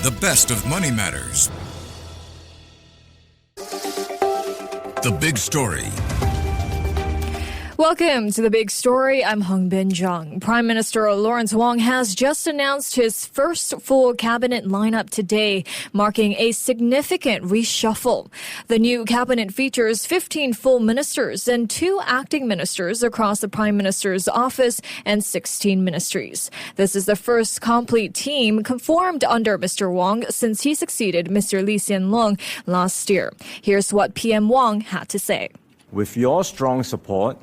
The best of Money Matters. The Big Story. Welcome to The Big Story. I'm Hongbin, Jeong. Prime Minister Lawrence Wong has just announced his first full cabinet lineup today, marking a significant reshuffle. The new cabinet features 15 full ministers and 2 acting ministers across the Prime Minister's office and 16 ministries. This is the first complete team formed under Mr. Wong since he succeeded Mr. Lee Hsien Loong last year. Here's what PM Wong had to say. With your strong support,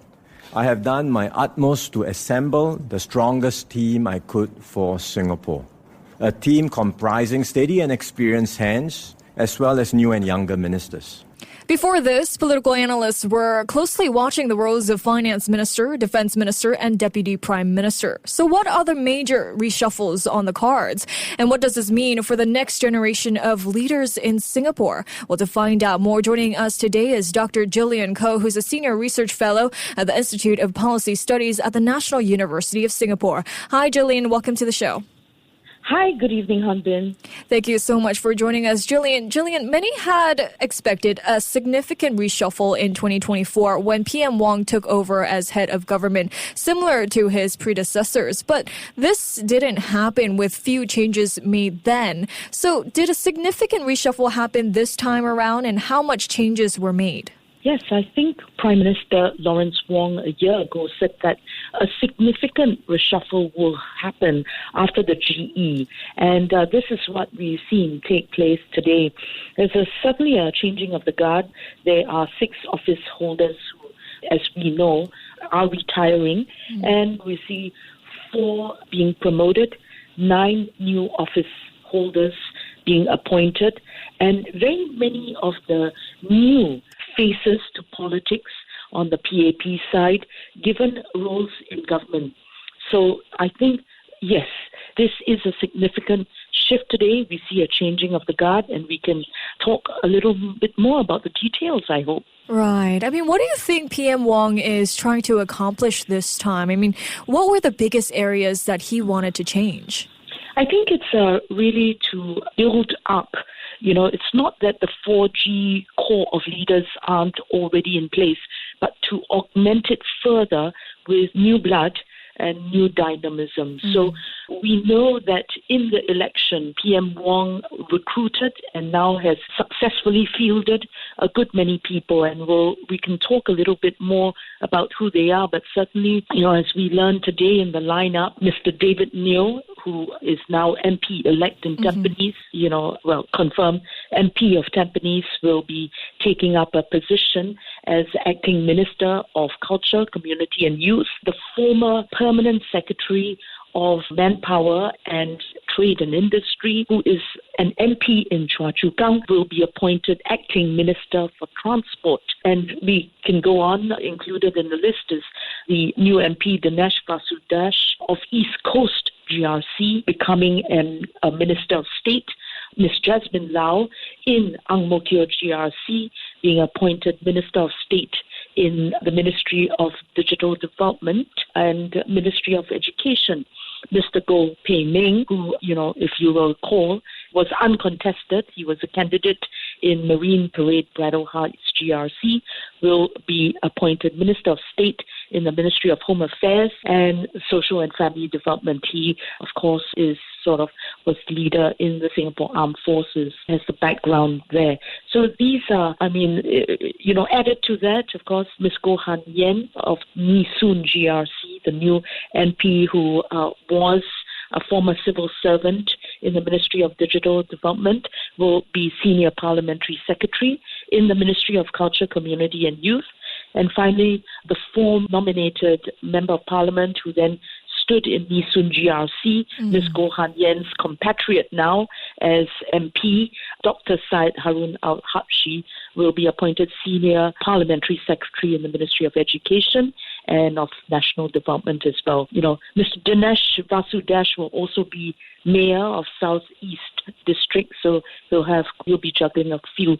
I have done my utmost to assemble the strongest team I could for Singapore. A team comprising steady and experienced hands, as well as new and younger ministers. Before this, political analysts were closely watching the roles of Finance Minister, Defense Minister, and Deputy Prime Minister. So what are the major reshuffles on the cards? And what does this mean for the next generation of leaders in Singapore? Well, to find out more, joining us today is Dr. Gillian Ko, who's a Senior Research Fellow at the Institute of Policy Studies at the National University of Singapore. Hi, Gillian. Welcome to the show. Hi, good evening, Hongbin. Thank you so much for joining us, Gillian. Gillian, many had expected a significant reshuffle in 2024 when PM Wong took over as head of government, similar to his predecessors. But this didn't happen with few changes made then. So did a significant reshuffle happen this time around, and how much changes were made? Yes, I think Prime Minister Lawrence Wong a year ago said that a significant reshuffle will happen after the GE. And this is what we've seen take place today. There's certainly a changing of the guard. There are 6 office holders who, as we know, are retiring. And we see 4 being promoted, 9 new office holders being appointed, and very many of the new faces to politics on the PAP side given roles in government. So I think, yes, this is a significant shift today. We see a changing of the guard, and we can talk a little bit more about the details, I hope. Right. I mean, what do you think PM Wong is trying to accomplish this time? I mean, what were the biggest areas that he wanted to change? I think it's really to build up. You know, it's not that the 4G core of leaders aren't already in place, but to augment it further with new blood and new dynamism. So we know that in the election, PM Wong recruited and now has successfully fielded a good many people, and we can talk a little bit more about who they are, but certainly, you know, as we learned today in the lineup, Mr. David Neo, who is now MP-elect in Tampines, confirmed MP of Tampines, will be taking up a position as Acting Minister of Culture, Community and Youth. The former Permanent Secretary of Manpower and Trade and Industry, who is an MP in Choa Chu Kang, will be appointed Acting Minister for Transport. And we can go on. Included in the list is the new MP Dinesh Vasudev of East Coast GRC, becoming a Minister of State. Ms. Jasmine Lau in Ang Mo Kio GRC, being appointed Minister of State in the Ministry of Digital Development and Ministry of Education. Mr. Goh Pei Ming, who, if you will recall, was uncontested. He was a candidate in Marine Parade Bridal Heights GRC, will be appointed Minister of State in the Ministry of Home Affairs and Social and Family Development. He, of course, was leader in the Singapore Armed Forces, has the background there. So these are, added to that, of course, Ms. Goh Han Yen of Nee Soon GRC, the new MP who was a former civil servant in the Ministry of Digital Development, will be Senior Parliamentary Secretary in the Ministry of Culture, Community and Youth. And finally, the 4 nominated Member of Parliament who then stood in Nee Soon GRC, Ms. Goh Han Yen's compatriot now as MP, Dr. Syed Harun Al-Habshi, will be appointed Senior Parliamentary Secretary in the Ministry of Education and of National Development as well. Mr. Dinesh Vasudev will also be Mayor of Southeast district, so he'll be juggling a few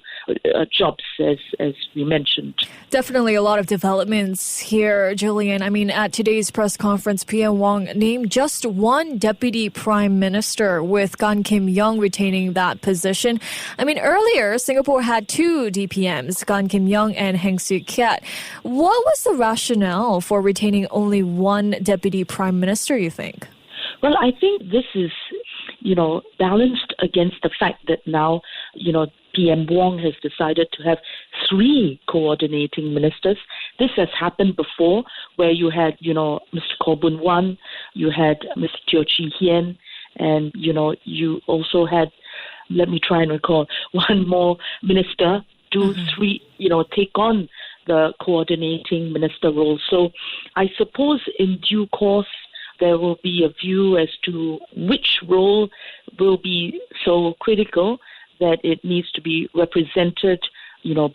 jobs, as we mentioned. Definitely a lot of developments here, Gillian. I mean, at today's press conference, PM Wong named just one deputy prime minister, with Gan Kim-yong retaining that position. I mean, earlier, Singapore had two DPMs, Gan Kim-yong and Heng Swee-keat. What was the rationale for retaining only one deputy prime minister, you think? Well, I think this is, balanced against the fact that now, PM Wong has decided to have three coordinating ministers. This has happened before, where you had, Mr. Koh Boon Wan, you had Mr. Teo Chee Hean, and, you also had, let me try and recall, one more minister do three, take on the coordinating minister role. So I suppose in due course, there will be a view as to which role will be so critical that it needs to be represented,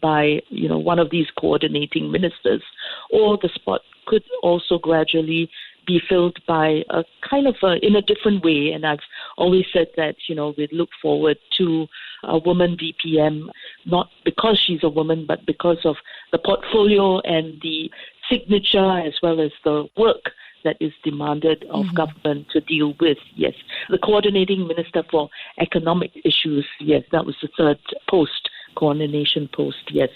by, one of these coordinating ministers, or the spot could also gradually be filled by a kind of in a different way. And I've always said that, we'd look forward to a woman DPM, not because she's a woman, but because of the portfolio and the signature, as well as the work that is demanded of government to deal with. Yes, the coordinating minister for economic issues. Yes, that was the third post, coordination post. Yes.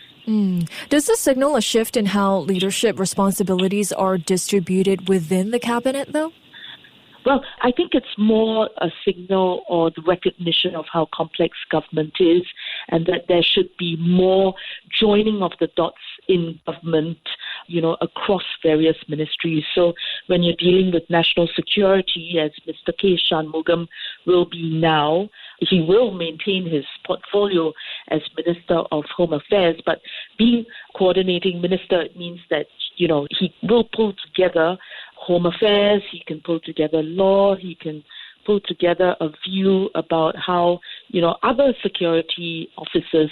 Does this signal a shift in how leadership responsibilities are distributed within the cabinet, though? Well, I think it's more a signal or the recognition of how complex government is, and that there should be more joining of the dots in government, across various ministries. So when you're dealing with national security, as Mr. K. Shanmugam will be now, he will maintain his portfolio as Minister of Home Affairs, but being coordinating minister, it means that, he will pull together Home Affairs, he can pull together law, he can pull together a view about how, other security officers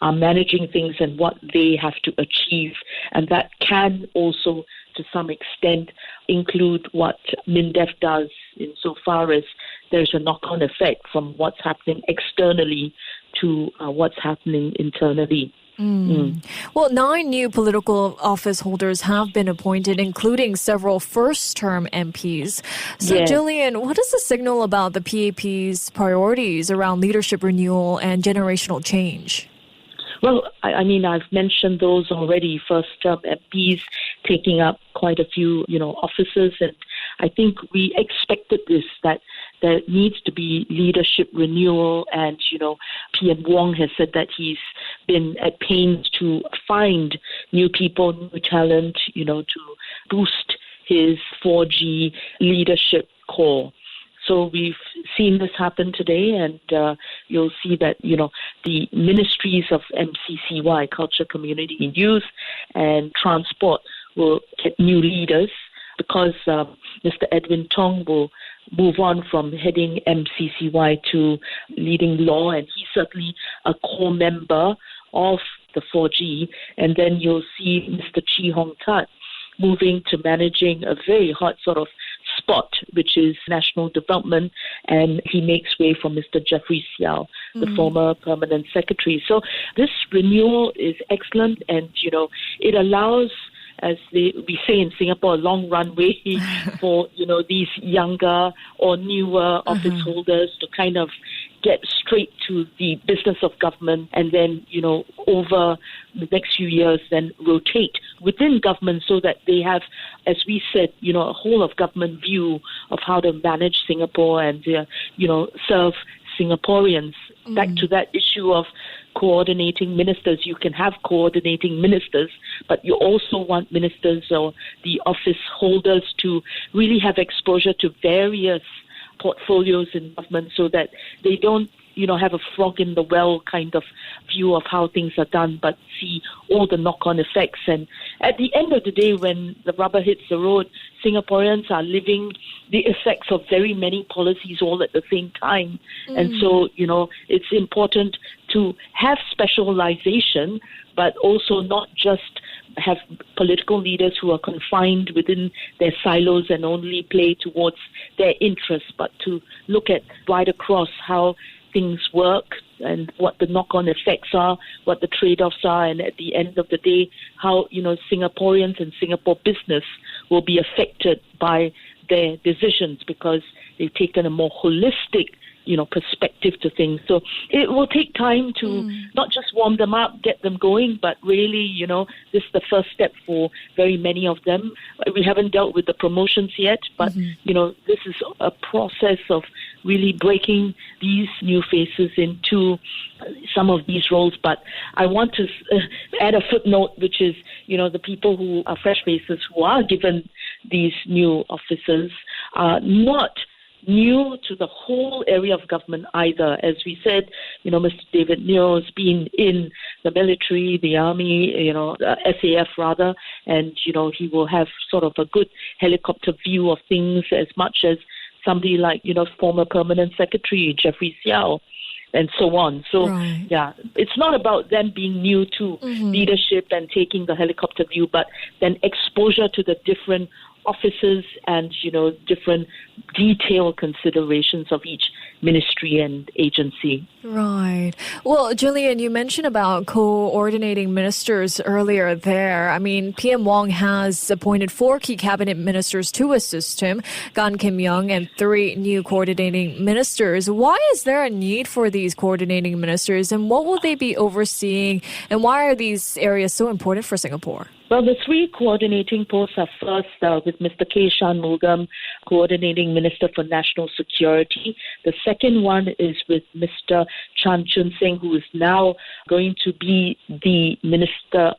are managing things and what they have to achieve. And that can also, to some extent, include what MINDEF does insofar as there's a knock-on effect from what's happening externally to what's happening internally. Well, 9 new political office holders have been appointed, including several first-term MPs. So, Yes. Gillian, what does this signal about the PAP's priorities around leadership renewal and generational change? Well, I've mentioned those already, first-term MPs taking up quite a few, offices, and I think we expected this, that there needs to be leadership renewal, and, PM Wong has said that he's been at pains to find new people, new talent, to boost his 4G leadership core. So we've seen this happen today, and you'll see that, the ministries of MCCY, Culture, Community and Youth, and Transport will get new leaders, because Mr. Edwin Tong will move on from heading MCCY to leading law, and he's certainly a core member of the 4G. And then you'll see Mr. Chee Hong Tat moving to managing a very hot sort of spot, which is national development, and he makes way for Mr. Jeffrey Xiao, the former permanent secretary. So this renewal is excellent, and, it allows, as we say in Singapore, a long runway for, these younger or newer office holders to kind of get straight to the business of government, and then, over the next few years, then rotate within government so that they have, as we said, a whole of government view of how to manage Singapore and, serve Singaporeans. Back to that issue of coordinating ministers. You can have coordinating ministers, but you also want ministers or the office holders to really have exposure to various portfolios in government, so that they don't, have a frog in the well kind of view of how things are done, but see all the knock-on effects. And at the end of the day, when the rubber hits the road, Singaporeans are living the effects of very many policies all at the same time. And so, it's important to have specialization, but also not just have political leaders who are confined within their silos and only play towards their interests, but to look at right across how things work and what the knock-on effects are, what the trade-offs are, and at the end of the day, how, Singaporeans and Singapore business will be affected by their decisions because they've taken a more holistic perspective to things. So it will take time to not just warm them up, get them going, but really, this is the first step for very many of them. We haven't dealt with the promotions yet, but, this is a process of really breaking these new faces into some of these roles. But I want to add a footnote, which is, the people who are fresh faces who are given these new offices are not new to the whole area of government either. As we said, Mr. David Neo has been in the military, the army, SAF rather, and, he will have sort of a good helicopter view of things as much as somebody like, former permanent secretary Jeffrey Xiao and so on. So, it's not about them being new to leadership and taking the helicopter view, but then exposure to the different offices and, different detailed considerations of each ministry and agency. Right. Well, Gillian, you mentioned about coordinating ministers earlier there. I mean, PM Wong has appointed 4 key cabinet ministers to assist him, Gan Kim Young, and 3 new coordinating ministers. Why is there a need for these coordinating ministers, and what will they be overseeing, and why are these areas so important for Singapore? Well, the 3 coordinating posts are first with Mr. K. Shanmugam, Coordinating Minister for National Security. The second one is with Mr. Chan Chun Sing, who is now going to be the Minister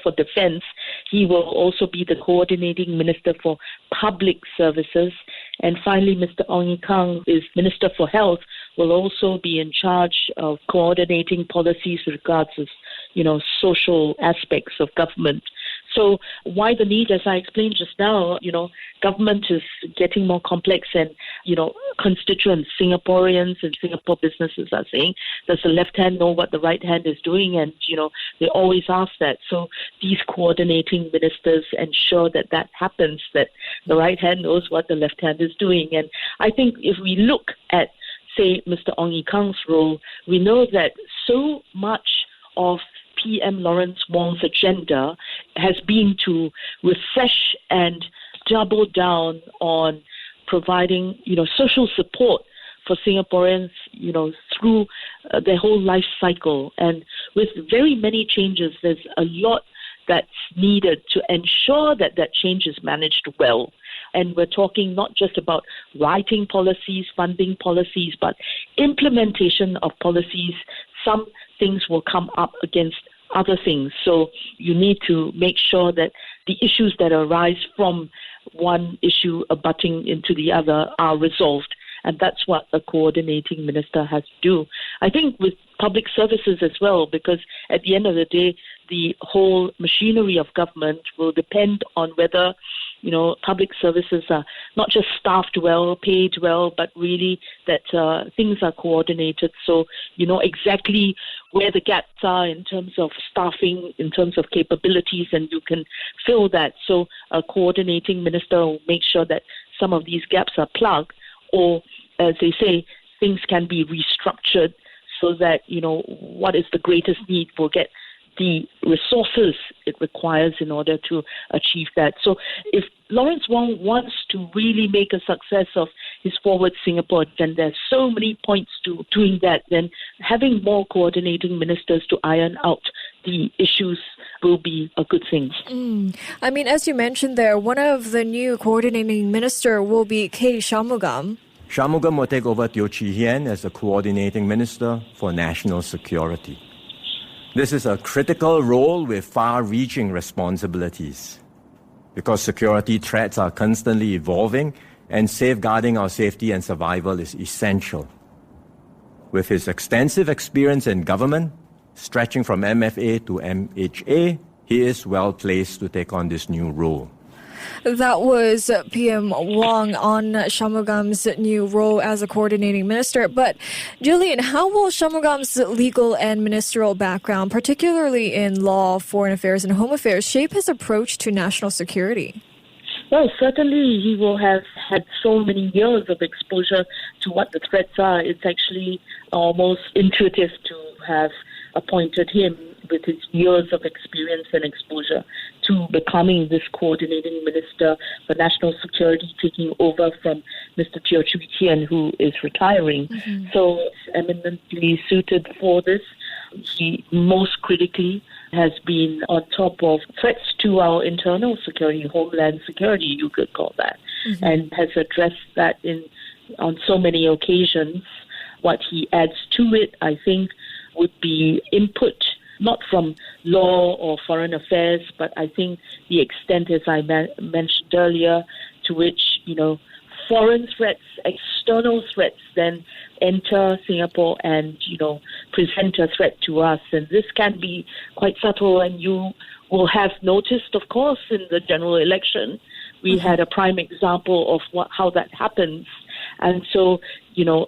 for Defense. He will also be the Coordinating Minister for Public Services. And finally, Mr. Ong Yi Kang is Minister for Health, will also be in charge of coordinating policies with regards to, social aspects of government. So why the need? As I explained just now, government is getting more complex and, constituents, Singaporeans and Singapore businesses are saying, does the left hand know what the right hand is doing? And, they always ask that. So these coordinating ministers ensure that happens, that the right hand knows what the left hand is doing. And I think if we look at, say, Mr. Ong Yi Kang's role, we know that so much of PM Lawrence Wong's agenda has been to refresh and double down on providing, social support for Singaporeans, through their whole life cycle. And with very many changes, there's a lot that's needed to ensure that change is managed well. And we're talking not just about writing policies, funding policies, but implementation of policies. Some things will come up against other things. So you need to make sure that the issues that arise from one issue abutting into the other are resolved. And that's what a coordinating minister has to do. I think with public services as well, because at the end of the day, the whole machinery of government will depend on whether, public services are not just staffed well, paid well, but really that things are coordinated. So you know exactly where the gaps are in terms of staffing, in terms of capabilities, and you can fill that. So a coordinating minister will make sure that some of these gaps are plugged, or as they say, things can be restructured so that, what is the greatest need will get the resources it requires in order to achieve that. So if Lawrence Wong wants to really make a success of his Forward Singapore, then there's so many points to doing that, then having more coordinating ministers to iron out the issues will be a good thing. I mean, as you mentioned there, one of the new coordinating minister will be K. Shanmugam. Shanmugam will take over Teo Chee Hean as the coordinating minister for national security. This is a critical role with far-reaching responsibilities because security threats are constantly evolving and safeguarding our safety and survival is essential. With his extensive experience in government, stretching from MFA to MHA, he is well placed to take on this new role. That was PM Wong on Shanmugam's new role as a coordinating minister. But, Gillian, how will Shanmugam's legal and ministerial background, particularly in law, foreign affairs, and home affairs, shape his approach to national security? Well, certainly he will have had so many years of exposure to what the threats are. It's actually almost intuitive to have appointed him with his years of experience and exposure to becoming this coordinating minister for national security, taking over from Mr. Teo Chui Tien, who is retiring. So it's eminently suited for this. He most critically has been on top of threats to our internal security, homeland security, you could call that, and has addressed that on so many occasions. What he adds to it, I think, would be input, not from law or foreign affairs, but I think the extent, as I mentioned earlier, to which, foreign threats, external threats then enter Singapore and, present a threat to us. And this can be quite subtle, and you will have noticed, of course, in the general election, we had a prime example of how that happens. And so,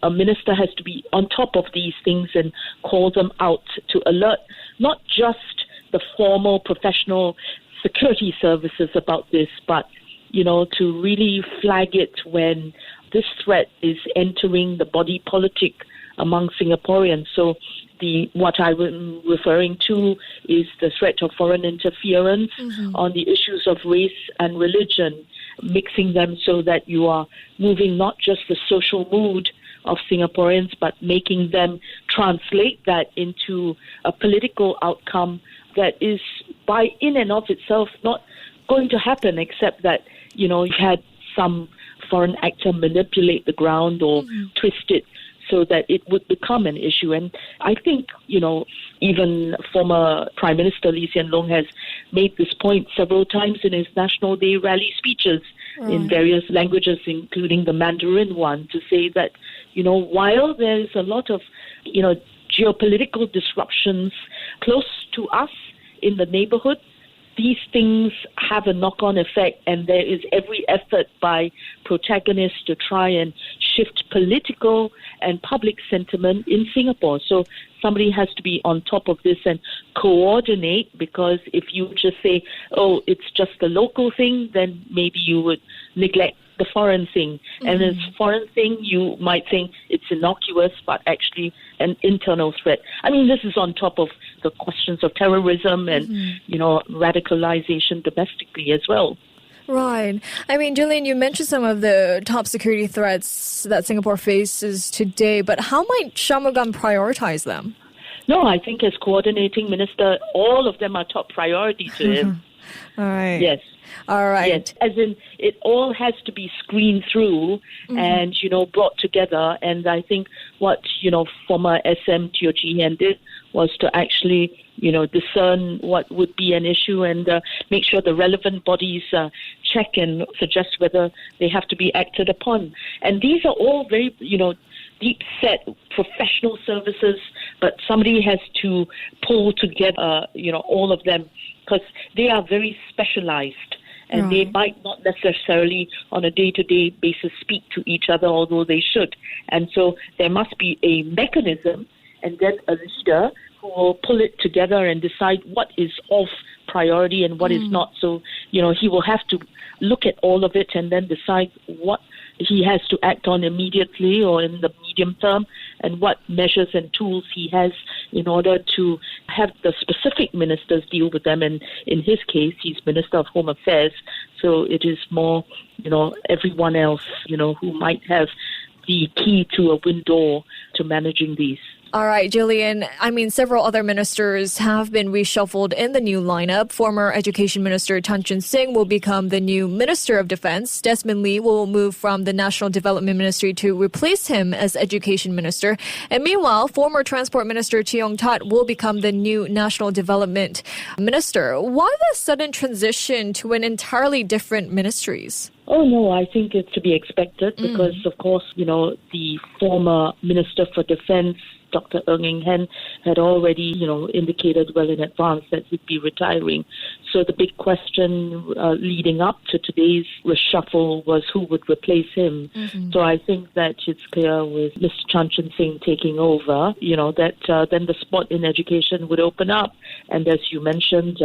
a minister has to be on top of these things and call them out to alert not just the formal professional security services about this, but, to really flag it when this threat is entering the body politic among Singaporeans. So what I was referring to is the threat of foreign interference on the issues of race and religion, mixing them so that you are moving not just the social mood of Singaporeans, but making them translate that into a political outcome that is by in and of itself not going to happen, except that, you had some foreign actor manipulate the ground or twist it so that it would become an issue. And I think, even former Prime Minister Lee Hsien Loong has made this point several times in his National Day rally speeches in various languages, including the Mandarin one, to say that, while there's a lot of, geopolitical disruptions close to us in the neighborhood, these things have a knock-on effect, and there is every effort by protagonists to try and shift political and public sentiment in Singapore. So somebody has to be on top of this and coordinate, because if you just say, oh, it's just a local thing, then maybe you would neglect the foreign thing. And this foreign thing, you might think it's innocuous, but actually an internal threat. I mean, this is on top of the questions of terrorism and, radicalization domestically as well. Right. I mean, Gillian, you mentioned some of the top security threats that Singapore faces today, but how might Shanmugam prioritize them? No, I think as coordinating minister, all of them are top priority to him. All right. Yes. All right. Yes. As in, it all has to be screened through and, brought together. And I think what, former SM Teo Chee Hian did was to actually, discern what would be an issue and make sure the relevant bodies check and suggest whether they have to be acted upon. And these are all very, deep-set professional services, but somebody has to pull together, all of them, because they are very specialized. And they might not necessarily on a day-to-day basis speak to each other, although they should. And so there must be a mechanism and then a leader who will pull it together and decide what is of priority and what is not. So, he will have to look at all of it and then decide what he has to act on immediately or in the medium term, and what measures and tools he has in order to have the specific ministers deal with them. And in his case, he's Minister of Home Affairs, so it is more, everyone else, who might have the key to a window to managing these. All right, Gillian. I mean, several other ministers have been reshuffled in the new lineup. Former Education Minister Tan Chun Sing will become the new Minister of Defense. Desmond Lee will move from the National Development Ministry to replace him as Education Minister. And meanwhile, former Transport Minister Cheong Tat will become the new National Development Minister. Why the sudden transition to an entirely different ministries? Oh, no, I think it's to be expected because, of course, the former Minister for Defense Dr. Ng Hen had already, indicated well in advance that he'd be retiring. So the big question leading up to today's reshuffle was who would replace him. Mm-hmm. So I think that it's clear with Mr. Chan Chun Sing taking over, that then the spot in education would open up. And as you mentioned,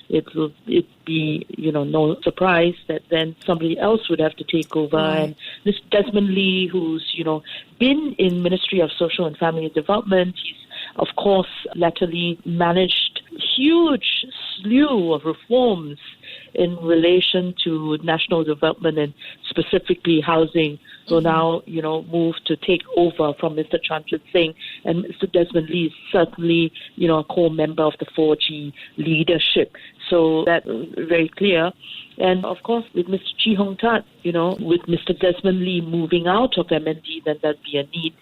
it'd be, no surprise that then somebody else would have to take over. Right. And Mr. Desmond Lee, who's, been in Ministry of Social and Family Development, he's, of course, latterly managed huge slew of reforms in relation to national development and specifically housing. So now, moved to take over from Mr. Chan Chun Sing. And Mr. Desmond Lee is certainly, a core member of the 4G leadership. So that's very clear. And of course, with Mr. Chee Hong Tat, with Mr. Desmond Lee moving out of MND, then there'd be a need,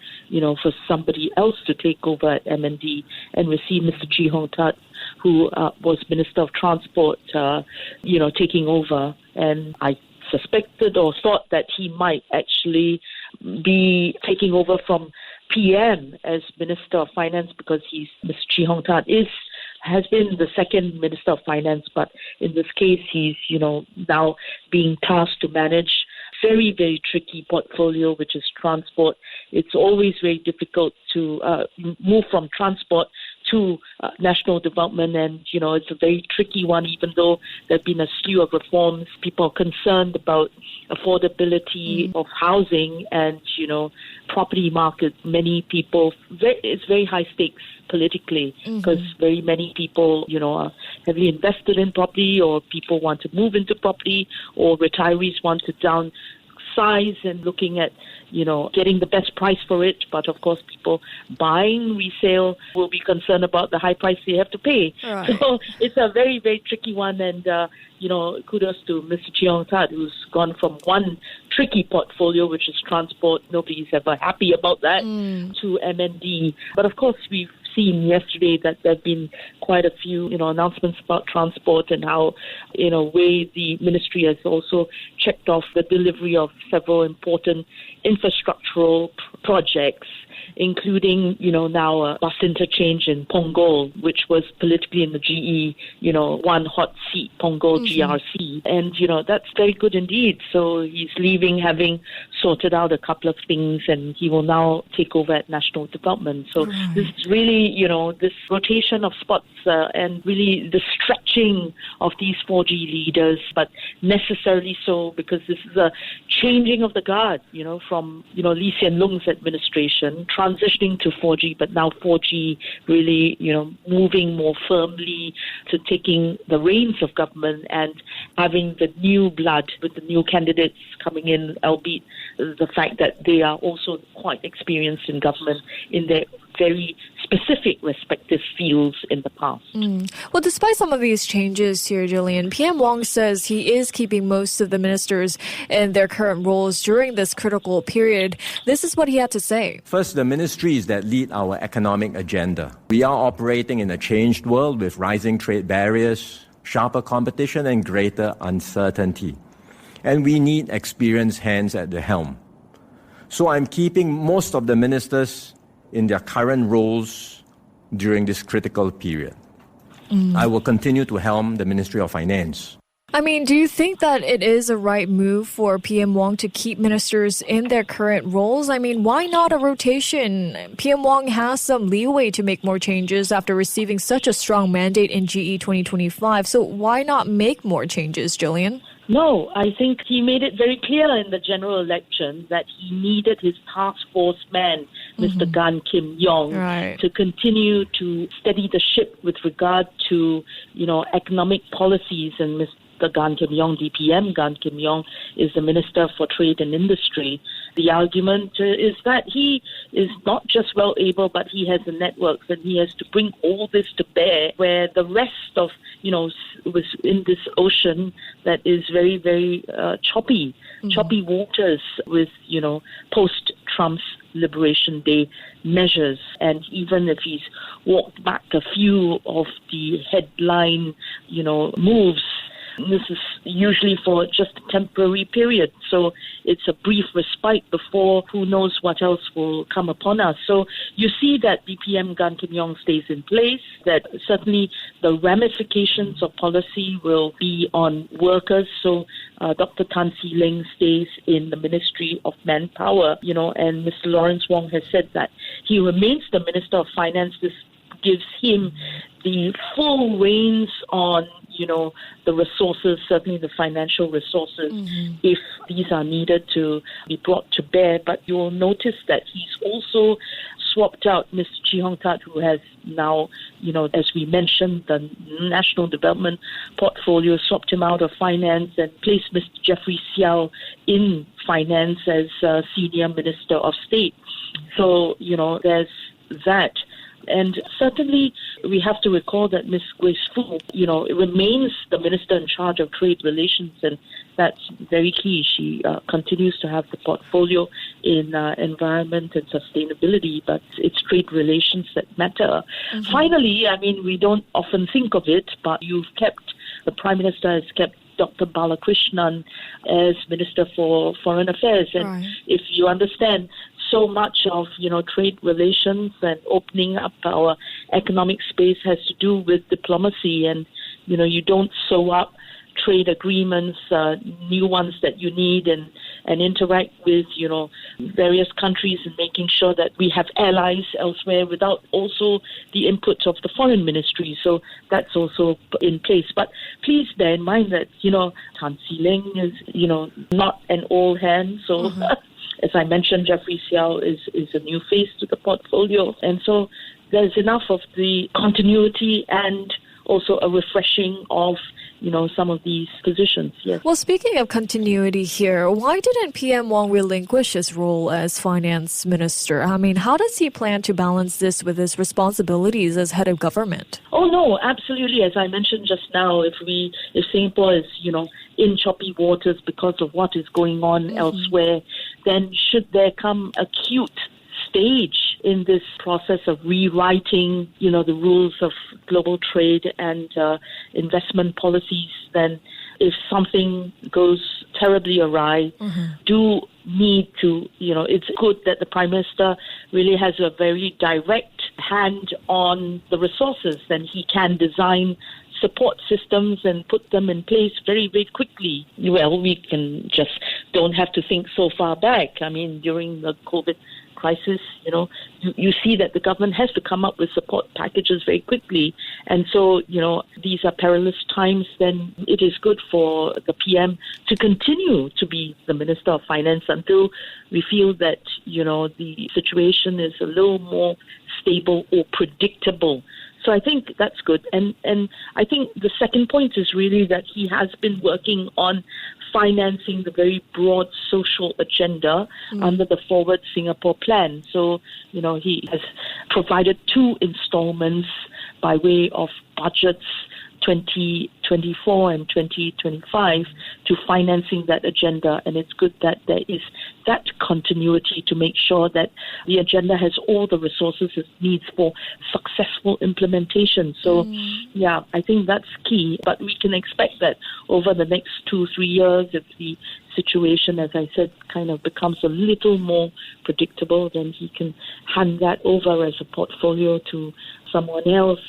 for somebody else to take over at MND and receive Mr. Chee Hong Tat, who was Minister of Transport, taking over. And I suspected or thought that he might actually be taking over from PM as Minister of Finance, because Mr. Chee Hong Tat has been the second Minister of Finance, but in this case he's now being tasked to manage very, very tricky portfolio, which is transport. It's always very difficult to move from transport to national development, and it's a very tricky one. Even though there have been a slew of reforms, people are concerned about affordability of housing and property market. Many people, it's very high stakes politically, because very many people are heavily invested in property, or people want to move into property, or retirees want to downsize and looking at getting the best price for it. But of course, people buying resale will be concerned about the high price they have to pay. Right. So it's a very, very tricky one. And, kudos to Mr. Chee Hong Tat, who's gone from one tricky portfolio, which is transport. Nobody's ever happy about that, to MND. But of course, we've seen yesterday that there have been quite a few, announcements about transport and how, in a way, the ministry has also checked off the delivery of several important infrastructural projects, including, now a bus interchange in Punggol, which was politically in the GE, one hot seat, Punggol GRC. And, that's very good indeed. So he's leaving having sorted out a couple of things, and he will now take over at National Development. So this is really, this rotation of spots and really the stretching of these 4G leaders, but necessarily so because this is a changing of the guard, from, Lee Hsien Loong's administration, transitioning to 4G, but now 4G really, moving more firmly to taking the reins of government and having the new blood with the new candidates coming in, albeit the fact that they are also quite experienced in government in their very specific respective fields in the past. Well, despite some of these changes here, Gillian, PM Wong says he is keeping most of the ministers in their current roles during this critical period. This is what he had to say. First, the ministries that lead our economic agenda. We are operating in a changed world with rising trade barriers, sharper competition, and greater uncertainty. And we need experienced hands at the helm. So I'm keeping most of the ministers in their current roles during this critical period. I will continue to helm the Ministry of Finance. Do you think that it is a right move for PM Wong to keep ministers in their current roles? Why not a rotation? PM Wong has some leeway to make more changes after receiving such a strong mandate in GE 2025. So why not make more changes, Gillian? No, I think he made it very clear in the general election that he needed his task force man, Mr. Gan Kim Yong, to continue to steady the ship with regard to, economic policies. And Mr. Gan Kim Yong, DPM Gan Kim Yong, is the Minister for Trade and Industry. The argument is that he is not just well able, but he has the networks, and he has to bring all this to bear, where the rest of, was in this ocean that is very, very choppy waters with, post-Trump's Liberation Day measures. And even if he's walked back a few of the headline, moves, this is usually for just a temporary period. So it's a brief respite before who knows what else will come upon us. So you see that BPM Gan Kim Yong stays in place, that certainly the ramifications of policy will be on workers. So Dr. Tan See Leng stays in the Ministry of Manpower, and Mr. Lawrence Wong has said that he remains the Minister of Finance. This gives him the full reins on, the resources, certainly the financial resources, if these are needed to be brought to bear. But you will notice that he's also swapped out Mr. Chee Hong Tat, who has now, as we mentioned, the National Development Portfolio, swapped him out of finance and placed Mr. Jeffrey Xiao in finance as Senior Minister of State. So, there's that. And certainly we have to recall that Ms. Grace Fu, remains the Minister in charge of Trade Relations, and that's very key. She continues to have the portfolio in environment and sustainability, but it's trade relations that matter. Finally, we don't often think of it, but the Prime Minister has kept Dr. Balakrishnan as Minister for Foreign Affairs. And if you understand, so much of, trade relations and opening up our economic space has to do with diplomacy. And, you don't sew up trade agreements, new ones that you need, and interact with, various countries, and making sure that we have allies elsewhere without also the input of the foreign ministry. So that's also in place. But please bear in mind that, Tan See Leng is, not an old hand. So as I mentioned, Jeffrey Xiao is a new face to the portfolio. And so there's enough of the continuity and also a refreshing of, some of these positions. Yes. Well, speaking of continuity here, why didn't PM Wong relinquish his role as finance minister? How does he plan to balance this with his responsibilities as head of government? Oh, no, absolutely. As I mentioned just now, if Singapore is, in choppy waters because of what is going on elsewhere, then should there come acute stage in this process of rewriting, the rules of global trade and investment policies, then if something goes terribly awry, do need to, it's good that the Prime Minister really has a very direct hand on the resources, then he can design support systems and put them in place very, very quickly. Well, we can just don't have to think so far back. During the COVID crisis, you see that the government has to come up with support packages very quickly. And so, these are perilous times, then it is good for the PM to continue to be the Minister of Finance until we feel that, the situation is a little more stable or predictable. So I think that's good. And I think the second point is really that he has been working on financing the very broad social agenda under the Forward Singapore Plan. So, he has provided 2 installments by way of budgets 2024 and 2025 to financing that agenda. And it's good that there is that continuity to make sure that the agenda has all the resources it needs for successful implementation. So, I think that's key. But we can expect that over the next 2-3 years, if the situation, as I said, kind of becomes a little more predictable, then he can hand that over as a portfolio to someone else.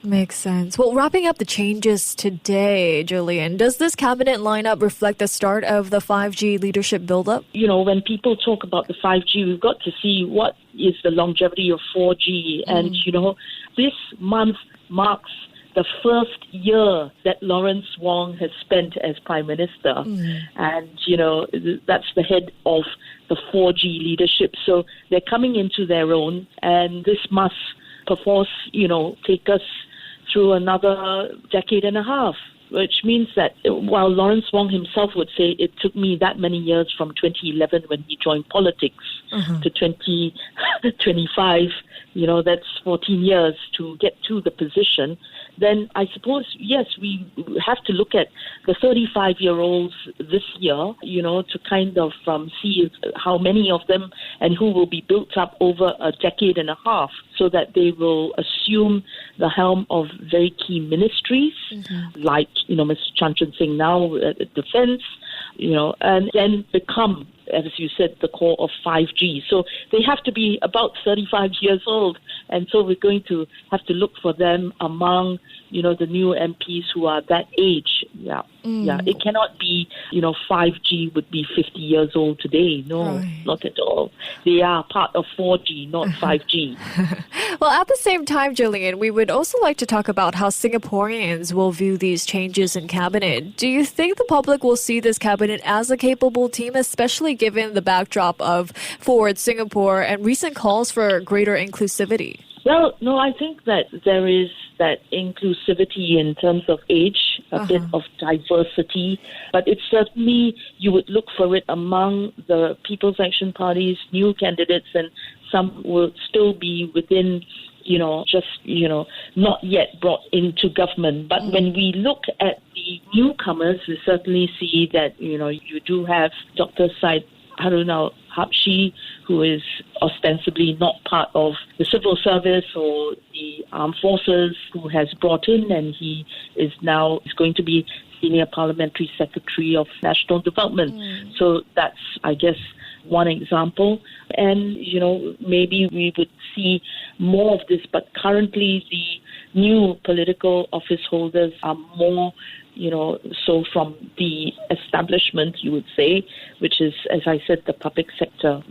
Makes sense. Well, wrapping up the changes today, Gillian, does this cabinet lineup reflect the start of the 5G leadership buildup? When people talk about the 5G, we've got to see what is the longevity of 4G. And, this month marks the first year that Lawrence Wong has spent as Prime Minister. And, that's the head of the 4G leadership. So they're coming into their own, and this must perforce, take us through another decade and a half, which means that while Lawrence Wong himself would say it took me that many years from 2011 when he joined politics to 2025, that's 14 years to get to the position, then I suppose, yes, we have to look at the 35-year-olds this year, to kind of see how many of them and who will be built up over a decade and a half so that they will assume assume the helm of very key ministries, like, Mr. Chan Chun Sing now at Defense, and then become, as you said, the core of 5G. So they have to be about 35 years old. And so we're going to have to look for them among, the new MPs who are that age. Yeah. It cannot be, 5G would be 50 years old today. No, not at all. They are part of 4G, not 5G. Well, at the same time, Gillian, we would also like to talk about how Singaporeans will view these changes in cabinet. Do you think the public will see this cabinet as a capable team, especially given the backdrop of Forward Singapore and recent calls for greater inclusivity? Well, no, I think that there is that inclusivity in terms of age, a bit of diversity, but it's certainly, you would look for it among the People's Action Party's new candidates, and some will still be within, not yet brought into government. But when we look at the newcomers, we certainly see that, you do have Dr. Syed Harun Habshi, who is ostensibly not part of the civil service or the armed forces, who has brought in, and he is now going to be Senior Parliamentary Secretary of National Development. So that's, I guess, one example. And, maybe we would see more of this, but currently the new political office holders are more so from the establishment, you would say, which is, as I said, the public sector,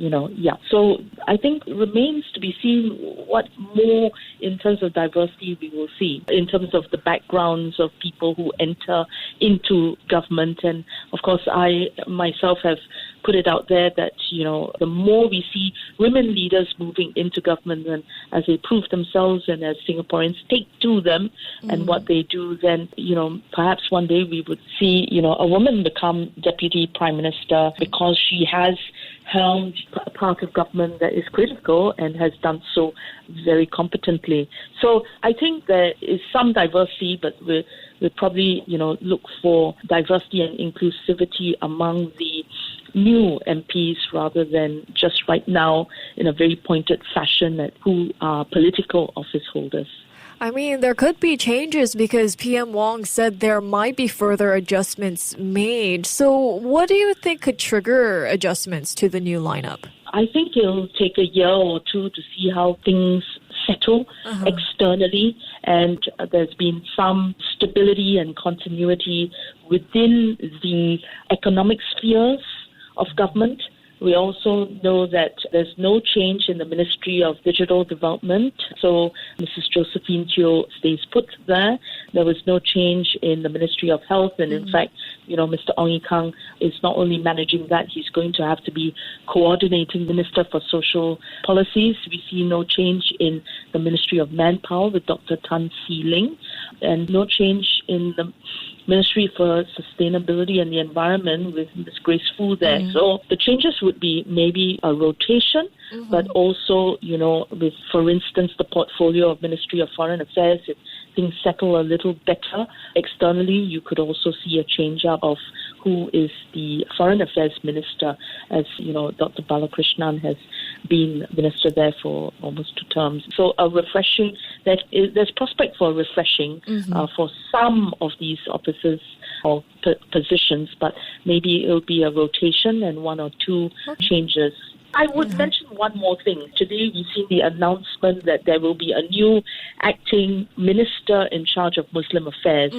So I think it remains to be seen what more in terms of diversity we will see, in terms of the backgrounds of people who enter into government. And of course, I myself have put it out there that, the more we see women leaders moving into government, and as they prove themselves and as Singaporeans take to them and what they do, then, perhaps one day we would see, a woman become Deputy Prime Minister because she has helmed a part of government that is critical and has done so very competently. So I think there is some diversity, but we'll probably, look for diversity and inclusivity among the new MPs rather than just right now in a very pointed fashion at who are political office holders. I mean, there could be changes because PM Wong said there might be further adjustments made. So what do you think could trigger adjustments to the new lineup? I think it'll take a year or two to see how things settle externally, and there's been some stability and continuity within the economic spheres of government. We also know that there's no change in the Ministry of Digital Development. So Mrs. Josephine Teo stays put there. There was no change in the Ministry of Health. And in fact, Mr. Ong Yi Kang is not only managing that, he's going to have to be coordinating Minister for Social Policies. We see no change in the Ministry of Manpower with Dr. Tan See Ling, and no change in the Ministry for Sustainability and the Environment with Ms. Grace Fu there. So the changes would be maybe a rotation, but also, with, for instance, the portfolio of Ministry of Foreign Affairs, if things settle a little better externally, you could also see a change up of who is the Foreign Affairs Minister, as, Dr. Balakrishnan has been Minister there for almost 2 terms. So a refreshing, there's prospect for refreshing for some of these offices or positions, but maybe it'll be a rotation and 1 or 2 changes. I would mention one more thing. Today we've seen the announcement that there will be a new acting minister in charge of Muslim affairs.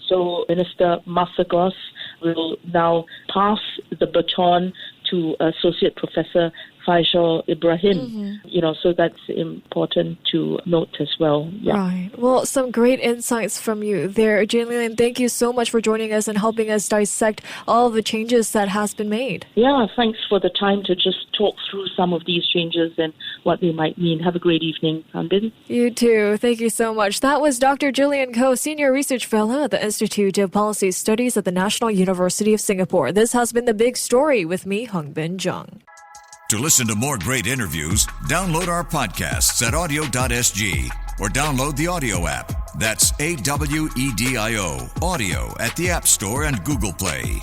So Minister Masagos will now pass the baton to Associate Professor Faisal Ibrahim. So that's important to note as well. Yeah. Right. Well, some great insights from you there, Gillian. Thank you so much for joining us and helping us dissect all of the changes that has been made. Yeah, thanks for the time to just talk through some of these changes and what they might mean. Have a great evening, Hongbin. You too. Thank you so much. That was Dr. Gillian Koh, Senior Research Fellow at the Institute of Policy Studies at the National University of Singapore. This has been The Big Story with me, Hongbin Jeong. To listen to more great interviews, download our podcasts at audio.sg or download the audio app. That's AWEDIO, audio at the App Store and Google Play.